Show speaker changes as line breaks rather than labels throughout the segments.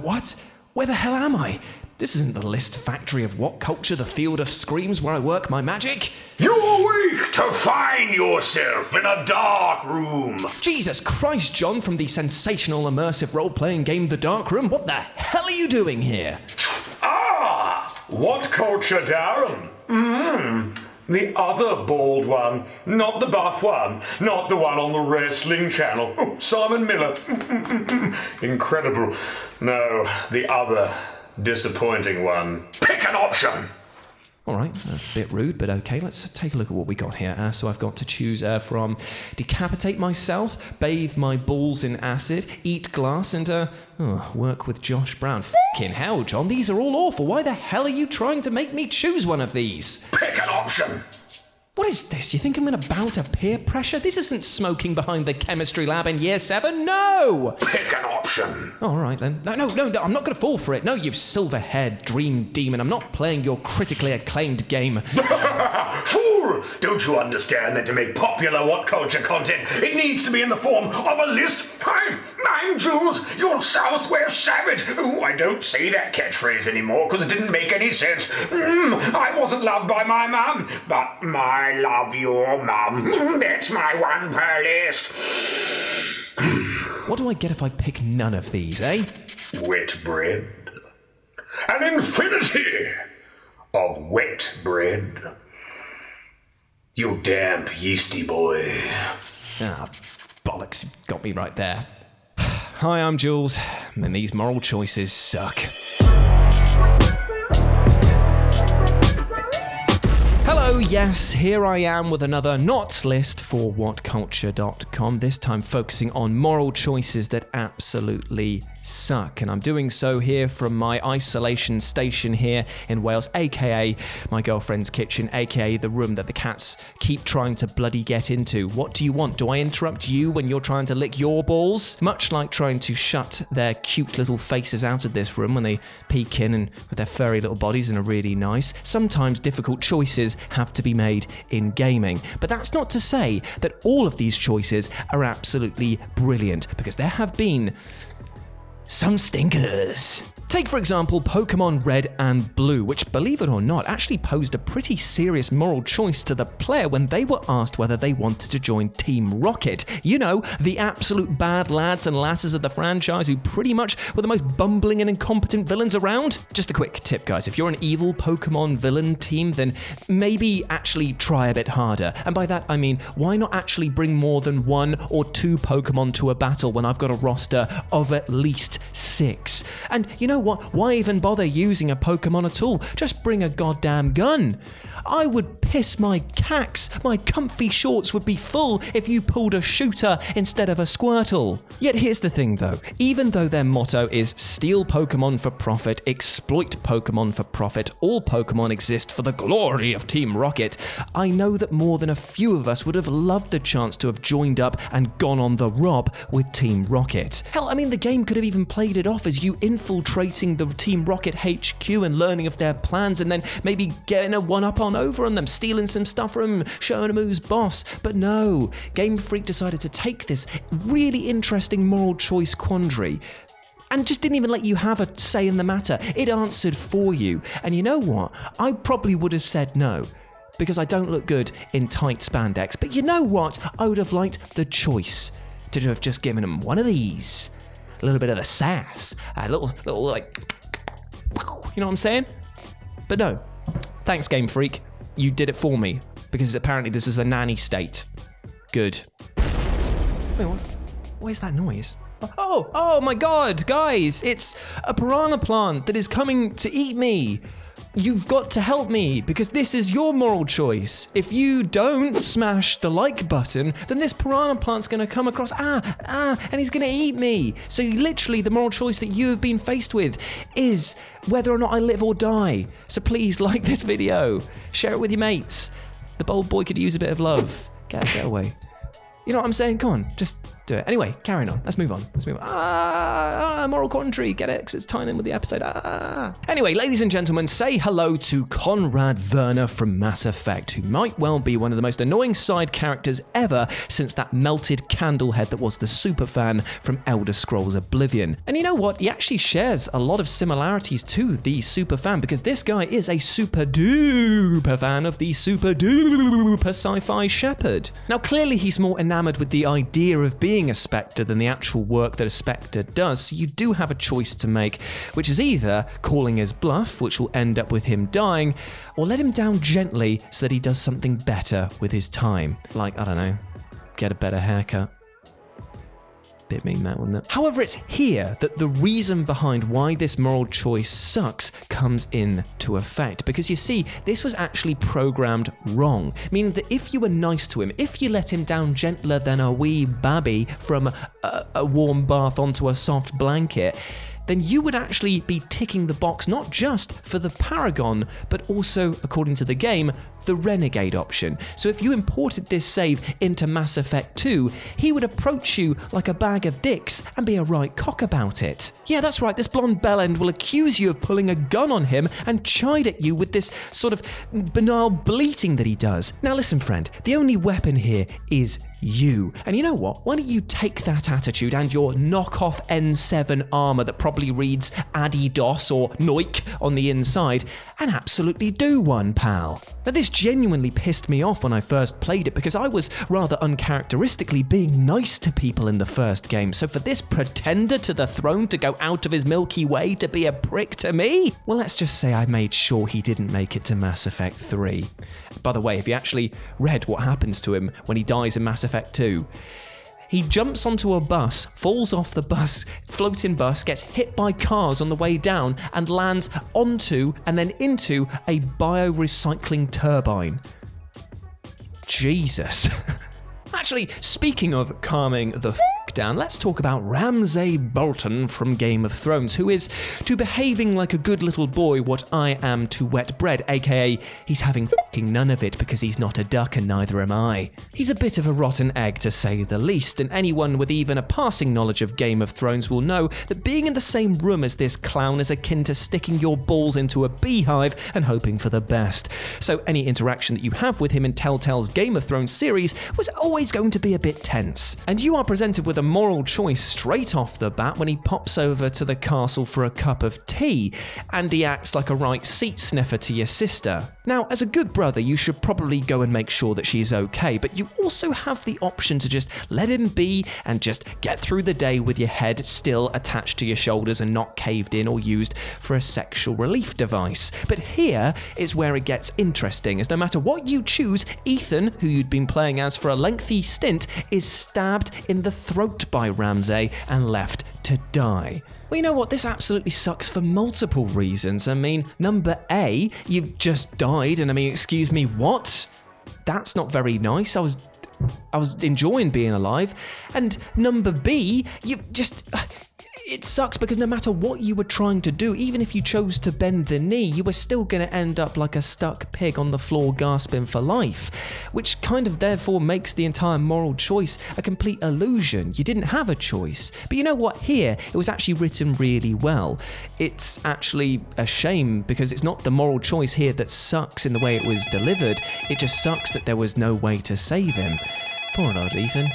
What? Where the hell am I? This isn't the list factory of WhatCulture, the field of screams where I work my magic.
You awake to find yourself in a dark room.
Jesus Christ, John, from the sensational immersive role-playing game The Dark Room. What the hell are you doing here?
WhatCulture, Darren? The other bald one, not the buff one, not the one on the wrestling channel. Oh, Simon Miller. Incredible. No, the other disappointing one. Pick an option.
All right, a bit rude, but okay. Let's take a look at what we got here. So I've got to choose from decapitate myself, bathe my balls in acid, eat glass, and work with Josh Brown. F***ing hell, John, these are all awful. Why the hell are you trying to make me choose one of these?
Pick an option.
What is this? You think I'm going to bow to peer pressure? This isn't smoking behind the chemistry lab in year 7. No!
Pick an option.
All right, then. No, I'm not going to fall for it. No, you silver-haired dream demon. I'm not playing your critically acclaimed game.
Fool! Don't you understand that to make popular WhatCulture content, it needs to be in the form of a list? I'm Jules, your Southwest savage. Ooh, I don't say that catchphrase anymore because it didn't make any sense. I wasn't loved by my mum, but I love your mum. That's my one per list.
What do I get if I pick none of these, eh?
Wet bread. An infinity of wet bread. You damp yeasty boy.
Ah, bollocks, you got me right there. Hi, I'm Jules, and these moral choices suck. Hello, yes, here I am with another not list for WhatCulture.com, this time focusing on moral choices that absolutely suck. And I'm doing so here from my isolation station here in Wales, aka my girlfriend's kitchen, aka the room that the cats keep trying to bloody get into. What do you want? Do I interrupt you when you're trying to lick your balls? Much like trying to shut their cute little faces out of this room when they peek in and with their furry little bodies and are really nice, sometimes difficult choices have to be made in gaming. But that's not to say that all of these choices are absolutely brilliant, because there have been some stinkers. Take, for example, Pokémon Red and Blue, which, believe it or not, actually posed a pretty serious moral choice to the player when they were asked whether they wanted to join Team Rocket. You know, the absolute bad lads and lasses of the franchise who pretty much were the most bumbling and incompetent villains around. Just a quick tip, guys. If you're an evil Pokémon villain team, then maybe actually try a bit harder. And by that, I mean, why not actually bring more than 1 or 2 Pokémon to a battle when I've got a roster of at least 6? And you know what? Why even bother using a Pokemon at all? Just bring a goddamn gun. I would piss my cax. My comfy shorts would be full if you pulled a shooter instead of a Squirtle. Yet here's the thing though, even though their motto is steal Pokemon for profit, exploit Pokemon for profit, all Pokemon exist for the glory of Team Rocket, I know that more than a few of us would have loved the chance to have joined up and gone on the rob with Team Rocket. Hell, I mean, the game could have even played it off as you infiltrating the Team Rocket HQ and learning of their plans, and then maybe getting a one-up over on them, stealing some stuff from them, showing them who's boss. But no, Game Freak decided to take this really interesting moral choice quandary and just didn't even let you have a say in the matter. It answered for you. And you know what? I probably would have said no, because I don't look good in tight spandex. But you know what? I would have liked the choice to have just given them one of these. A little bit of the sass. A little like, you know what I'm saying? But no. Thanks, Game Freak. You did it for me, because apparently this is a nanny state. Good. Wait, what is that noise? Oh my god, guys, it's a piranha plant that is coming to eat me. You've got to help me, because this is your moral choice. If you don't smash the like button, then this piranha plant's going to come across, and he's going to eat me. So literally the moral choice that you have been faced with is whether or not I live or die. So please like this video, share it with your mates. The bold boy could use a bit of love. Get away. You know what I'm saying? Come on, just do it. Anyway, carrying on. Let's move on. Moral commentary. Get it? 'Cause it's tying in with the episode. Anyway, ladies and gentlemen, say hello to Conrad Werner from Mass Effect, who might well be one of the most annoying side characters ever since that melted candle head that was the superfan from Elder Scrolls Oblivion. And you know what? He actually shares a lot of similarities to the superfan, because this guy is a super duper fan of the super duper sci-fi Shepard. Now, clearly he's more enamored with the idea of being a Spectre than the actual work that a Spectre does, so you do have a choice to make, which is either calling his bluff, which will end up with him dying, or let him down gently so that he does something better with his time. Like, I don't know, get a better haircut. Bit mean that, wouldn't it? However, it's here that the reason behind why this moral choice sucks comes into effect. Because you see, this was actually programmed wrong. Meaning that if you were nice to him, if you let him down gentler than a wee babby from a warm bath onto a soft blanket, then you would actually be ticking the box not just for the Paragon, but also, according to the game, the Renegade option. So if you imported this save into Mass Effect 2, he would approach you like a bag of dicks and be a right cock about it. Yeah, that's right, this blonde bellend will accuse you of pulling a gun on him and chide at you with this sort of banal bleating that he does. Now listen, friend, the only weapon here is you. And you know what? Why don't you take that attitude and your knockoff N7 armor that probably reads Adidas or Noik on the inside and absolutely do one, pal. Now this genuinely pissed me off when I first played it, because I was rather uncharacteristically being nice to people in the first game, so for this pretender to the throne to go out of his Milky Way to be a prick to me? Well, let's just say I made sure he didn't make it to Mass Effect 3. By the way, have you actually read what happens to him when he dies in Mass Effect 2? He jumps onto a bus, falls off the bus, floating bus, gets hit by cars on the way down, and lands onto and then into a biorecycling turbine. Jesus. Actually, speaking of calming the down, let's talk about Ramsay Bolton from Game of Thrones, who is to behaving like a good little boy what I am to wet bread, aka he's having fucking none of it because he's not a duck and neither am I. He's a bit of a rotten egg to say the least, and anyone with even a passing knowledge of Game of Thrones will know that being in the same room as this clown is akin to sticking your balls into a beehive and hoping for the best. So any interaction that you have with him in Telltale's Game of Thrones series was always going to be a bit tense. And you are presented with a moral choice straight off the bat when he pops over to the castle for a cup of tea, and he acts like a right seat sniffer to your sister. Now, as a good brother, you should probably go and make sure that she's okay, but you also have the option to just let him be and just get through the day with your head still attached to your shoulders and not caved in or used for a sexual relief device. But here is where it gets interesting, as no matter what you choose, Ethan, who you'd been playing as for a lengthy stint, is stabbed in the throat by Ramsay and left to die. Well, you know what? This absolutely sucks for multiple reasons. I mean, number A, you've just died, and I mean, excuse me, what? That's not very nice. I was enjoying being alive. And number B, it sucks because no matter what you were trying to do, even if you chose to bend the knee, you were still going to end up like a stuck pig on the floor gasping for life, which kind of therefore makes the entire moral choice a complete illusion. You didn't have a choice. But you know what? Here, it was actually written really well. It's actually a shame because it's not the moral choice here that sucks in the way it was delivered. It just sucks that there was no way to save him. Poor old Ethan.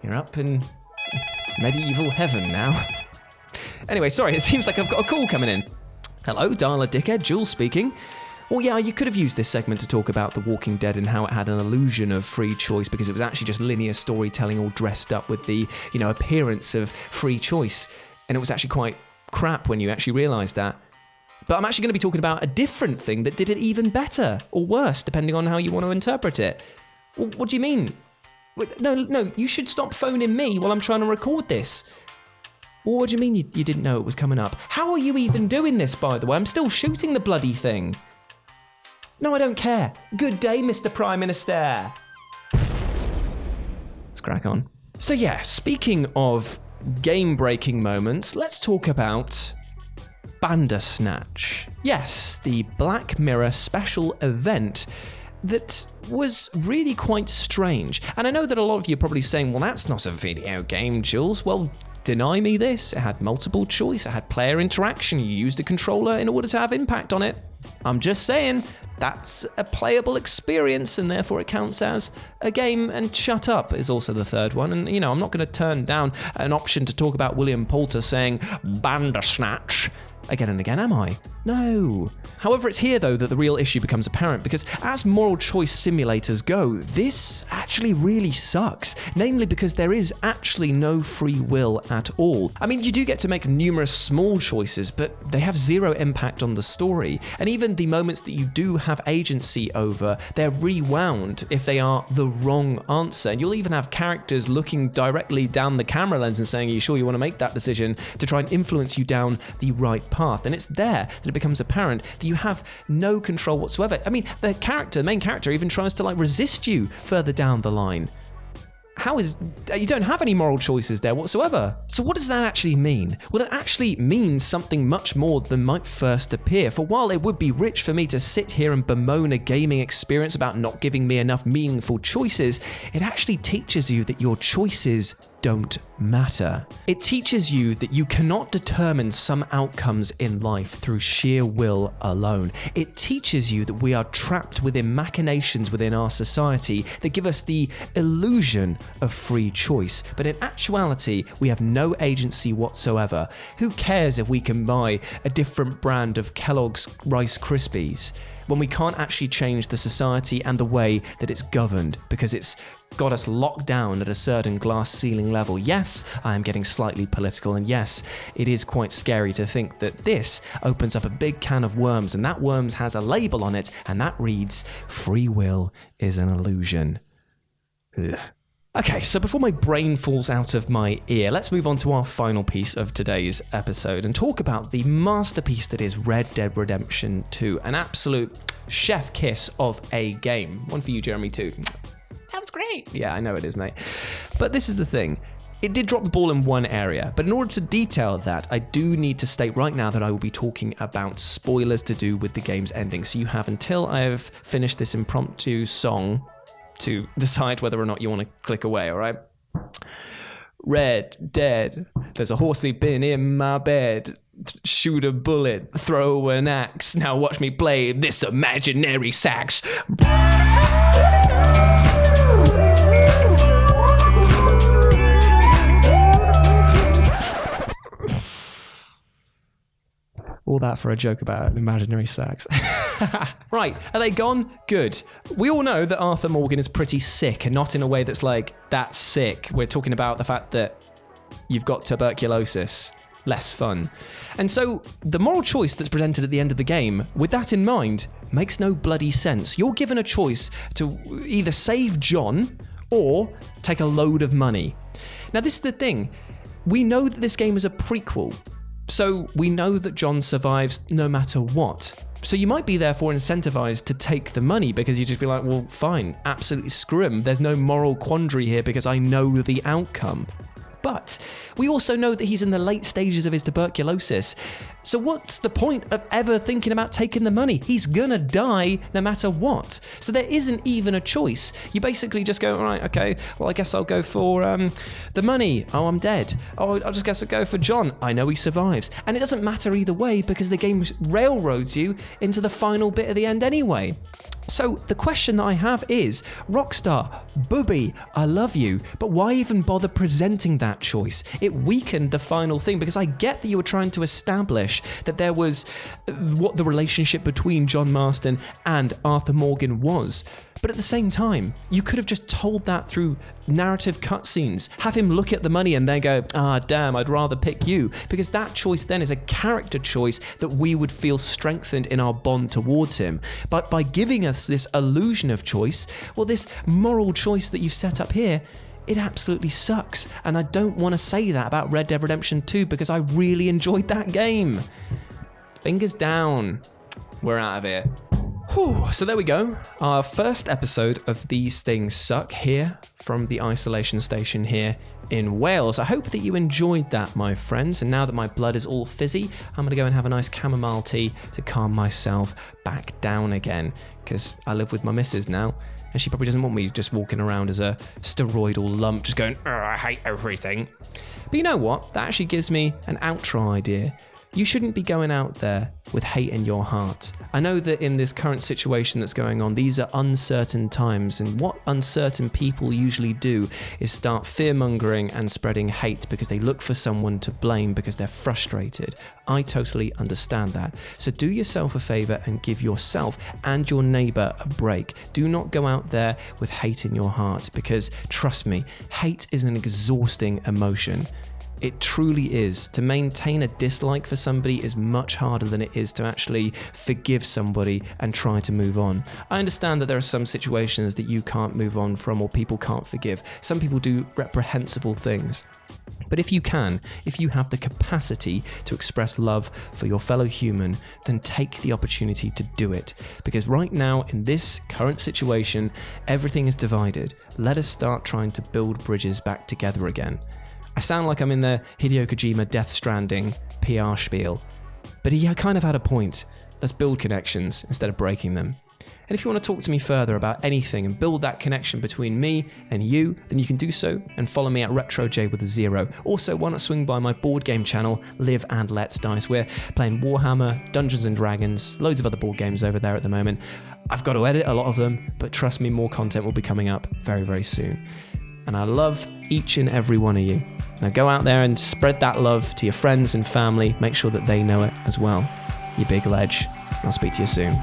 You're up in medieval heaven now. Anyway, sorry, it seems like I've got a call coming in. Hello, Dialer Dickhead, Jules speaking. Well, yeah, you could have used this segment to talk about The Walking Dead and how it had an illusion of free choice because it was actually just linear storytelling all dressed up with the, appearance of free choice. And it was actually quite crap when you actually realised that. But I'm actually going to be talking about a different thing that did it even better or worse, depending on how you want to interpret it. Well, what do you mean? Wait, no, you should stop phoning me while I'm trying to record this. Well, what do you mean you didn't know it was coming up? How are you even doing this, by the way? I'm still shooting the bloody thing. No, I don't care. Good day, Mr. Prime Minister. Let's crack on. So yeah, speaking of game-breaking moments, let's talk about Bandersnatch. Yes, the Black Mirror special event that was really quite strange. And I know that a lot of you are probably saying, well, that's not a video game, Jules. Well, deny me this. It had multiple choice. It had player interaction. You used a controller in order to have impact on it. I'm just saying, that's a playable experience, and therefore it counts as a game. And shut up is also the third one. And, you know, I'm not going to turn down an option to talk about William Poulter saying Bandersnatch again and again, am I? No. However, it's here, though, that the real issue becomes apparent, because as moral choice simulators go, this actually really sucks. Namely because there is actually no free will at all. I mean, you do get to make numerous small choices, but they have zero impact on the story. And even the moments that you do have agency over, they're rewound if they are the wrong answer. And you'll even have characters looking directly down the camera lens and saying, are you sure you want to make that decision, to try and influence you down the right path. And it's there that it becomes apparent that you have no control whatsoever. I mean, the main character even tries to resist you further down the line. You don't have any moral choices there whatsoever. So what does that actually mean? Well, it actually means something much more than might first appear. For while it would be rich for me to sit here and bemoan a gaming experience about not giving me enough meaningful choices, it actually teaches you that your choices don't matter. It teaches you that you cannot determine some outcomes in life through sheer will alone. It teaches you that we are trapped within machinations within our society that give us the illusion of free choice. But in actuality, we have no agency whatsoever. Who cares if we can buy a different brand of Kellogg's Rice Krispies when we can't actually change the society and the way that it's governed, because it's got us locked down at a certain glass ceiling level? Yes, I am getting slightly political, and yes, it is quite scary to think that this opens up a big can of worms, and that worms has a label on it, and that reads, free will is an illusion. Ugh. Okay, so before my brain falls out of my ear, let's move on to our final piece of today's episode and talk about the masterpiece that is Red Dead Redemption 2, an absolute chef kiss of a game. One for you, Jeremy, too. That was great. Yeah, I know it is, mate. But this is the thing. It did drop the ball in one area, but in order to detail that, I do need to state right now that I will be talking about spoilers to do with the game's ending. So you have until I have finished this impromptu song to decide whether or not you want to click away, all right? Red Dead, there's a horse sleeping in my bed. Shoot a bullet, throw an axe. Now watch me play this imaginary sax. All that for a joke about an imaginary sax. Right, are they gone? Good. We all know that Arthur Morgan is pretty sick, and not in a way that's like, that's sick. We're talking about the fact that you've got tuberculosis. Less fun. And so the moral choice that's presented at the end of the game, with that in mind, makes no bloody sense. You're given a choice to either save John or take a load of money. Now, this is the thing. We know that this game is a prequel. So we know that John survives no matter what. So you might be therefore incentivized to take the money because you just feel like, well, fine, absolutely screw him. There's no moral quandary here because I know the outcome. But we also know that he's in the late stages of his tuberculosis. So what's the point of ever thinking about taking the money? He's gonna die no matter what. So there isn't even a choice. You basically just go, all right, okay, well, I guess I'll go for the money. Oh, I'm dead. Oh, I'll just guess I'll go for John. I know he survives. And it doesn't matter either way because the game railroads you into the final bit at the end anyway. So the question that I have is, Rockstar, Booby, I love you, but why even bother presenting that choice? It weakened the final thing because I get that you were trying to establish that there was what the relationship between John Marston and Arthur Morgan was. But at the same time, you could have just told that through narrative cutscenes. Have him look at the money and then go, damn, I'd rather pick you. Because that choice then is a character choice that we would feel strengthened in our bond towards him. But by giving us this illusion of choice, well, this moral choice that you've set up here, it absolutely sucks. And I don't want to say that about Red Dead Redemption 2 because I really enjoyed that game. Fingers down. We're out of here. Whew, so there we go. Our first episode of These Things Suck here from the isolation station here in Wales. I hope that you enjoyed that, my friends. And now that my blood is all fizzy, I'm going to go and have a nice chamomile tea to calm myself back down again, because I live with my missus now, and she probably doesn't want me just walking around as a steroidal lump just going, I hate everything. But you know what? That actually gives me an outro idea. You shouldn't be going out there with hate in your heart. I know that in this current situation that's going on, these are uncertain times, and what uncertain people usually do is start fear-mongering and spreading hate because they look for someone to blame because they're frustrated. I totally understand that. So do yourself a favor and give yourself and your neighbor a break. Do not go out there with hate in your heart, because trust me, hate is an exhausting emotion. It truly is. To maintain a dislike for somebody is much harder than it is to actually forgive somebody and try to move on. I understand that there are some situations that you can't move on from, or people can't forgive. Some people do reprehensible things. But if you can, if you have the capacity to express love for your fellow human, then take the opportunity to do it. Because right now, in this current situation, everything is divided. Let us start trying to build bridges back together again. I sound like I'm in the Hideo Kojima Death Stranding PR spiel, but he kind of had a point. Let's build connections instead of breaking them. And if you want to talk to me further about anything and build that connection between me and you, then you can do so and follow me at RetroJ with a 0. Also, why not swing by my board game channel, Live and Let's Dice. We're playing Warhammer, Dungeons and Dragons, loads of other board games over there at the moment. I've got to edit a lot of them, but trust me, more content will be coming up very, very soon. And I love each and every one of you. Now go out there and spread that love to your friends and family. Make sure that they know it as well. You big ledge. I'll speak to you soon.